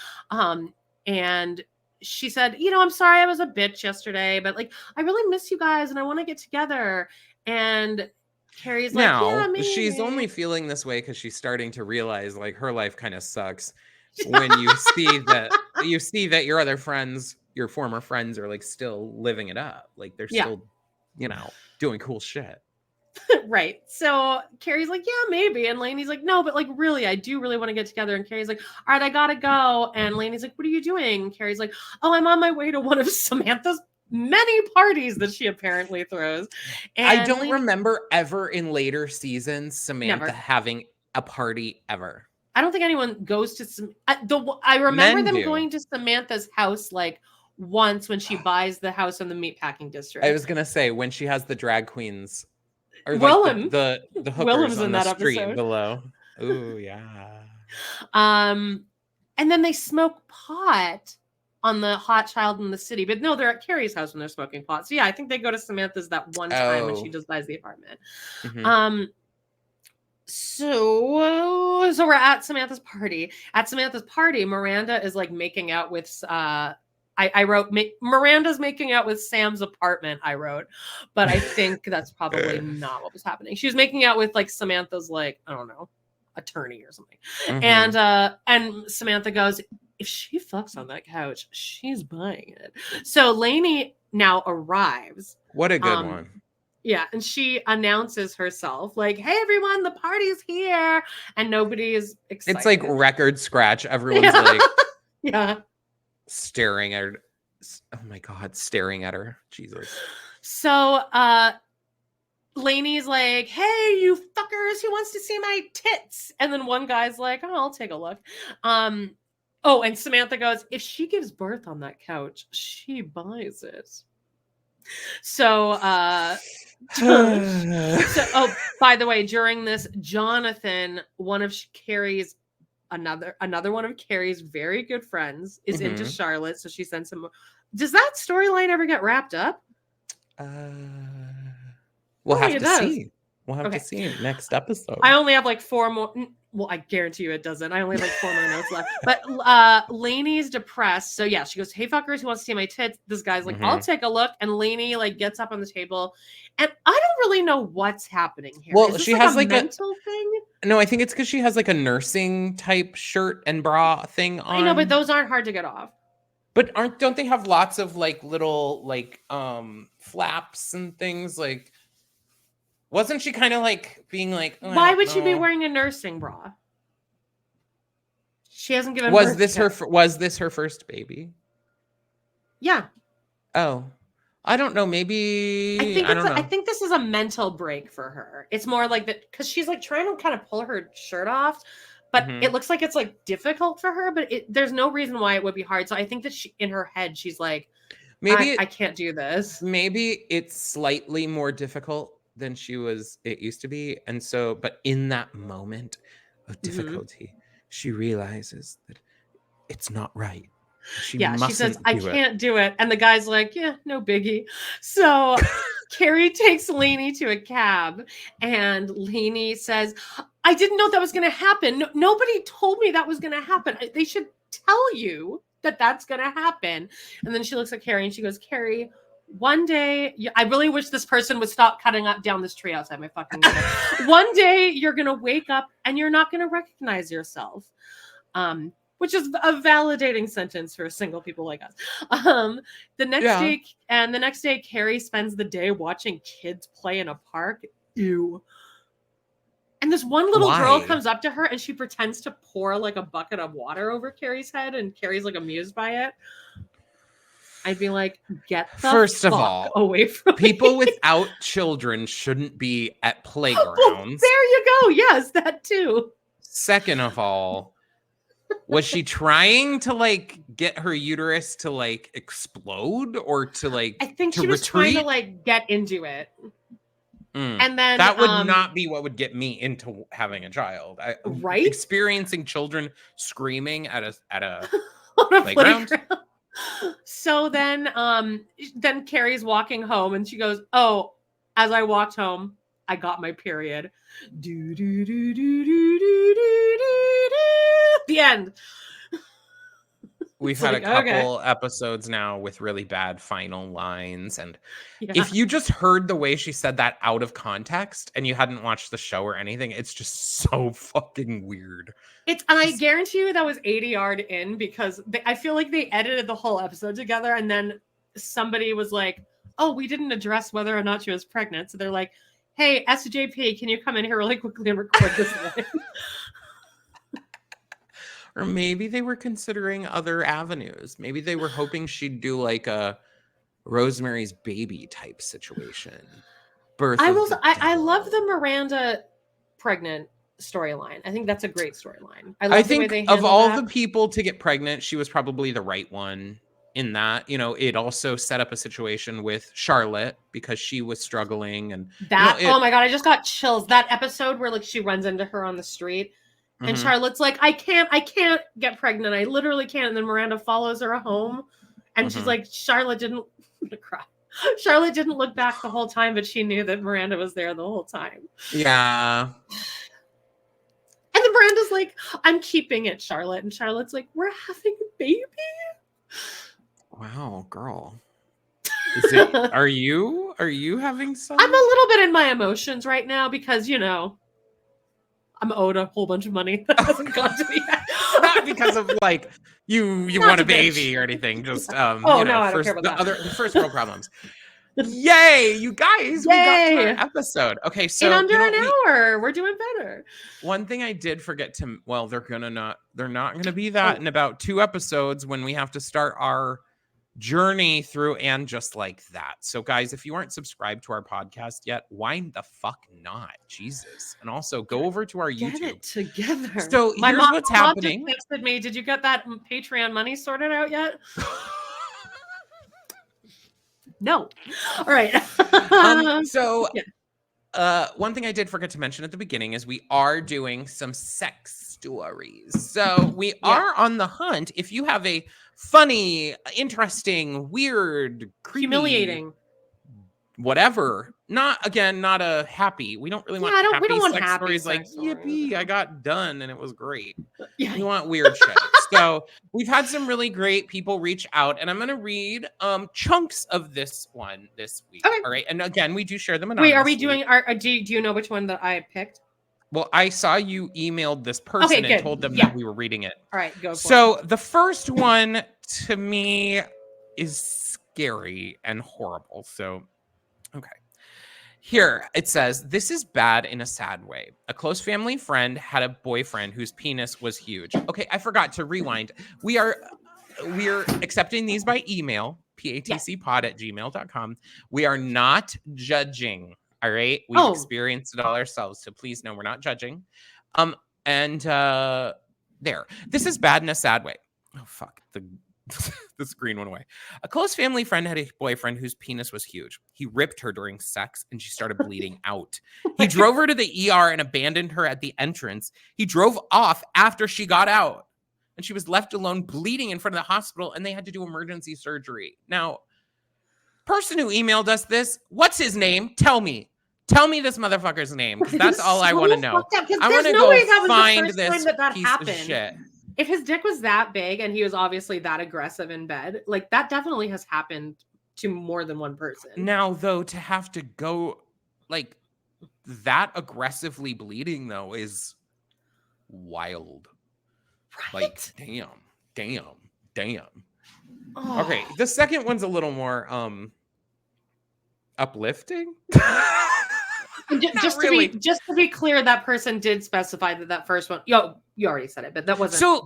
And she said, "I'm sorry I was a bitch yesterday, but like, I really miss you guys and I want to get together." And Carrie's like, "Yeah, maybe." She's only feeling this way because she's starting to realize like her life kind of sucks when you see that your other friends, your former friends, are like still living it up. Like they're still, doing cool shit. Right. So Carrie's like, "Yeah, maybe." And Laney's like, "No, but like really, I do really want to get together." And Carrie's like, "All right, I gotta go." And Laney's like, "What are you doing?" And Carrie's like, "Oh, I'm on my way to one of Samantha's many parties that she apparently throws." And I don't remember ever in later seasons Samantha having a party ever. I don't think anyone goes to I remember them going to Samantha's house like once when she buys the house in the meatpacking district. I was gonna say when she has the drag queens or Willem. the hookers Willem's on in the that street episode. below. Ooh, yeah. And then they smoke pot on the Hot Child in the City, but no, they're at Carrie's house when they're smoking pot. So yeah, I think they go to Samantha's that one time when she just buys the apartment. So we're at Samantha's party. At Samantha's party, Miranda is like making out with I wrote Miranda's making out with Sam's apartment, I wrote, but I think that's probably not what was happening. She was making out with like Samantha's like, I don't know, attorney or something. And Samantha goes, "If she fucks on that couch, she's buying it." So Laney now arrives. What a good one. Yeah, and she announces herself like, "Hey, everyone, the party's here," and nobody is excited. It's like record scratch. Everyone's Yeah. like, yeah, staring at her. Oh my God, staring at her. Jesus. So, Laney's like, "Hey, you fuckers, who wants to see my tits?" And then one guy's like, "Oh, I'll take a look." Oh, and Samantha goes, "If she gives birth on that couch, she buys it." So, oh, by the way, during this, Jonathan, one of Carrie's another one of Carrie's very good friends, is into Charlotte, so she sends him. Does that storyline ever get wrapped up? We'll have to see. We'll have to see next episode. I only have like 4 more. Well, I guarantee you it doesn't. I only have like 4 more notes left. But Laney's depressed. So yeah, she goes, "Hey fuckers, who wants to see my tits?" This guy's like, "I'll take a look." And Laney like gets up on the table. And I don't really know what's happening here. Well, she has like a mental thing. No, I think it's because she has like a nursing type shirt and bra thing on. I know, but those aren't hard to get off. But don't they have lots of like little like flaps and things? Like, wasn't she kind of like being like, oh, why would she be wearing a nursing bra? She hasn't given was birth this yet. Was this her first baby? Yeah. Oh, I don't know. Maybe I don't know. I think this is a mental break for her. It's more like that because she's like trying to kind of pull her shirt off, but it looks like it's like difficult for her. But there's no reason why it would be hard. So I think that in her head she's like, maybe I can't do this. Maybe it's slightly more difficult than it used to be, and so but in that moment of difficulty, she realizes that it's not right. She says, "I can't do it," and the guy's like, "Yeah, no biggie." So Carrie takes Laney to a cab, and Laney says, "I didn't know that was going to happen. Nobody told me that was going to happen. They should tell you that that's going to happen." And then she looks at Carrie and she goes, "Carrie, one day, I really wish this person would stop cutting up down this tree outside my fucking window. One day you're going to wake up and you're not going to recognize yourself." Which is a validating sentence for single people like us. The next day, Carrie spends the day watching kids play in a park. Ew. And this one little girl comes up to her and she pretends to pour like a bucket of water over Carrie's head, and Carrie's like amused by it. I'd be like, "Get the First fuck of all, away from people me." without children shouldn't be at playgrounds. Well, there you go. Yes, that too. Second of all, was she trying to like get her uterus to like explode or to like? I think she was trying to like get into it. And then that would not be what would get me into having a child. Right? Experiencing children screaming at a playground. So then Carrie's walking home and she goes, "Oh, as I walked home, I got my period." Do do do do do do do do. The end. We've had a couple episodes now with really bad final lines. And if you just heard the way she said that out of context and you hadn't watched the show or anything, it's just so fucking weird. And I guarantee you that was ADR'd in because I feel like they edited the whole episode together and then somebody was like, "Oh, we didn't address whether or not she was pregnant." So they're like, "Hey, SJP, can you come in here really quickly and record this line?" Or maybe they were considering other avenues. Maybe they were hoping she'd do like a Rosemary's Baby type situation. I love the Miranda pregnant storyline. I think that's a great storyline. I think of all the people to get pregnant, she was probably the right one in that. You know, it also set up a situation with Charlotte because she was struggling and that. Oh my God, I just got chills. That episode where like she runs into her on the street. And Charlotte's like, I can't get pregnant. I literally can't. And then Miranda follows her home. And she's like, Charlotte didn't cry. Charlotte didn't look back the whole time, but she knew that Miranda was there the whole time. Yeah. And then Miranda's like, "I'm keeping it, Charlotte." And Charlotte's like, "We're having a baby?" Wow, girl. Are you having some? I'm a little bit in my emotions right now because, you know, I'm owed a whole bunch of money that hasn't gone to me yet. Not because of like you want a baby or anything. Just no, I don't care about that. The first world problems. Yay, you guys, we got to our episode. Okay, so in under an hour. We're doing better. One thing I did forget to, well, they're not gonna be that in about 2 episodes when we have to start our journey through And Just Like That. So guys, if you aren't subscribed to our podcast yet, why the fuck not? Jesus. And also go over to our YouTube. Get it together. So here's what's happening. Mom just texted me. Did you get that Patreon money sorted out yet? No. All right. One thing I did forget to mention at the beginning is we are doing some sex stories. So we are on the hunt. If you have a funny, interesting, weird, creepy, humiliating, whatever, not a happy. We don't really want happy sex stories like yippee, I got done and it was great. Yeah. We want weird shit. So we've had some really great people reach out, and I'm gonna read chunks of this one this week. Okay. All right. And again, we do share them anonymously. Wait, are we doing do you know which one that I picked? Well, I saw you emailed this person and told them that we were reading it. All right, go for it. So the first one to me is scary and horrible. So, okay. Here it says, this is bad in a sad way. A close family friend had a boyfriend whose penis was huge. Okay, I forgot to rewind. We're accepting these by email, patcpod@gmail.com. We are not judging. All right. We've experienced it all ourselves. So please know we're not judging. There. This is bad in a sad way. Oh, fuck. The screen went away. A close family friend had a boyfriend whose penis was huge. He ripped her during sex and she started bleeding out. He drove her to the ER and abandoned her at the entrance. He drove off after she got out and she was left alone bleeding in front of the hospital, and they had to do emergency surgery. Now, person who emailed us this, what's his name? Tell me this motherfucker's name, because that's all I want to know. I want to go find this piece of shit. If his dick was that big and he was obviously that aggressive in bed, like that definitely has happened to more than one person. Now, though, to have to go like that aggressively bleeding though is wild. Right? Like, damn. Oh. Okay, the second one's a little more uplifting. Just to be clear, that person did specify that first one. You already said it, but that wasn't. So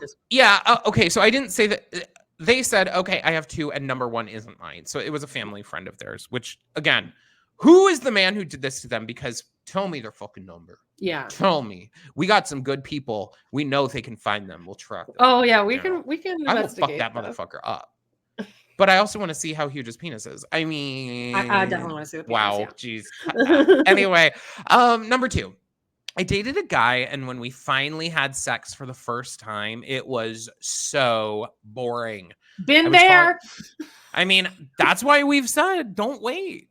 okay. So I didn't say that. They said, okay, I have 2, and number 1 isn't mine. So it was a family friend of theirs. Which again, who is the man who did this to them? Because tell me their fucking number. Yeah. Tell me. We got some good people. We know they can find them. We'll track them. Oh yeah, we can. I will fuck that motherfucker up. But I also want to see how huge his penis is. I mean, I definitely want to see the penis. Wow, jeez. Anyway, number 2. I dated a guy, and when we finally had sex for the first time, it was so boring. Been there. I mean, that's why we've said, don't wait.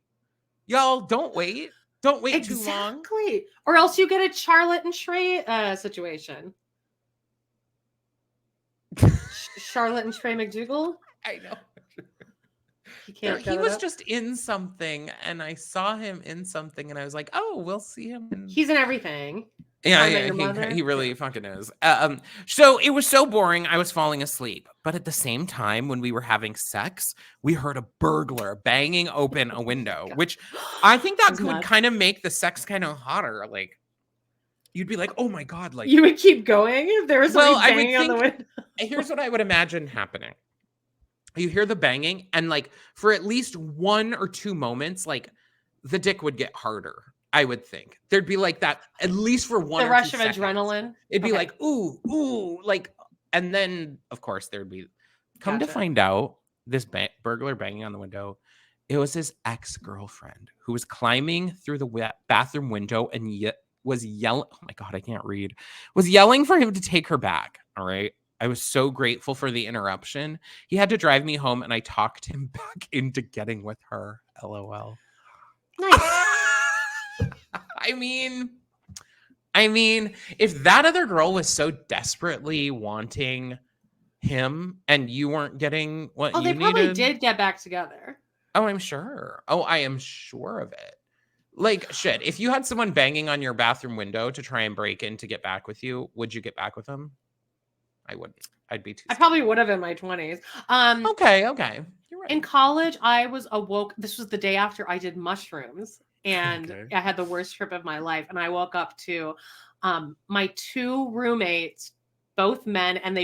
Y'all, don't wait. Don't wait too long. Exactly. Or else you get a Charlotte and Trey situation. Charlotte and Trey McDougal? I know. He was just in something, and I saw him in something, and I was like, oh, we'll see him. He's in everything. Yeah, he really fucking is. So it was so boring, I was falling asleep. But at the same time, when we were having sex, we heard a burglar banging open a window, which I think that could kind of make the sex kind of hotter. Like, you'd be like, oh my God. Like, you would keep going if there was something banging on the window. Here's what I would imagine happening. You hear the banging, and like for at least 1 or 2 moments, like the dick would get harder. I would think there'd be like that at least for 1 or 2 rush seconds. of adrenaline. It'd be like ooh, like, and then of course there'd be. Come to find out, this burglar banging on the window, it was his ex-girlfriend who was climbing through the bathroom window and was yelling. Oh my God, I can't read. Was yelling for him to take her back. All right. I was so grateful for the interruption. He had to drive me home, and I talked him back into getting with her. LOL. Nice. I mean, if that other girl was so desperately wanting him and you weren't getting what you needed. Oh, they probably did get back together. Oh, I'm sure. Oh, I am sure of it. Like, shit, if you had someone banging on your bathroom window to try and break in to get back with you, would you get back with them? I wouldn't. I'd be too. I probably would have in my 20s. Okay. You're right. In college, I was awoke. This was the day after I did mushrooms, and Okay. I had the worst trip of my life. And I woke up to my 2 roommates, both men, and they